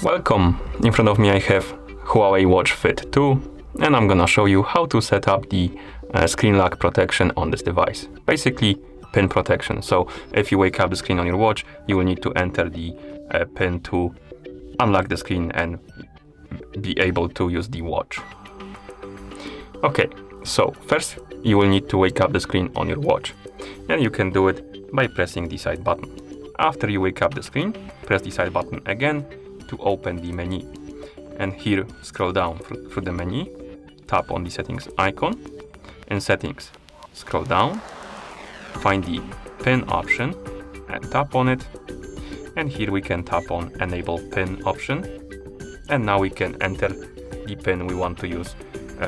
Welcome! In front of me I have Huawei Watch Fit 2 and I'm gonna show you how to set up the screen lock protection on this device. Basically pin protection. So if you wake up the screen on your watch, you will need to enter the pin to unlock the screen and be able to use the watch. Okay, so first you will need to wake up the screen on your watch, and you can do it by pressing the side button. After you wake up the screen, press the side button again to open the menu, and here scroll down through the menu, tap on the settings icon, in settings scroll down, find the pin option and tap on it, and here we can tap on enable pin option, and now we can enter the pin we want to use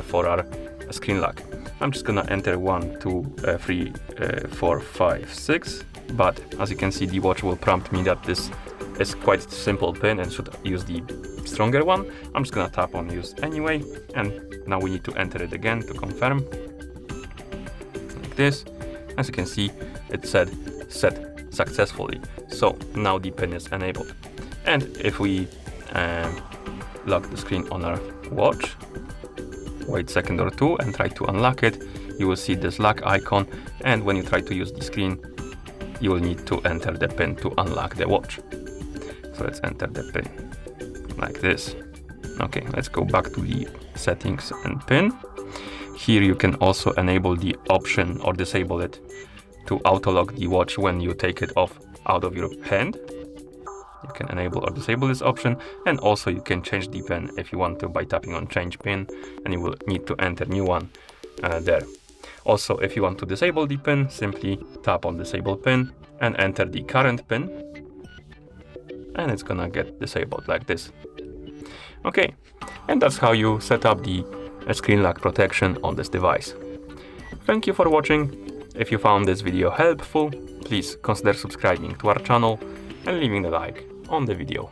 for our screen lock. I'm just gonna enter 1, 2, 3, 4, 5, 6, but as you can see the watch will prompt me that this is quite a simple pin and should use the stronger one. I'm just gonna tap on use anyway, and now we need to enter it again to confirm, like this. As you can see, it said set successfully, so now the pin is enabled. And if we lock the screen on our watch, wait a second or two and try to unlock it, you will see this lock icon, and when you try to use the screen you will need to enter the pin to unlock the watch. So let's enter the pin like this. Okay, let's go back to the settings and pin. Here you can also enable the option or disable it to auto lock the watch when you take it off out of your hand. You can enable or disable this option, and also you can change the pin if you want to by tapping on change pin, and you will need to enter new one there. Also, if you want to disable the pin, simply tap on disable pin and enter the current pin, and it's gonna get disabled like this. Okay, and that's how you set up the screen lock protection on this device. Thank you for watching. If you found this video helpful, please consider subscribing to our channel and leaving a like on the video.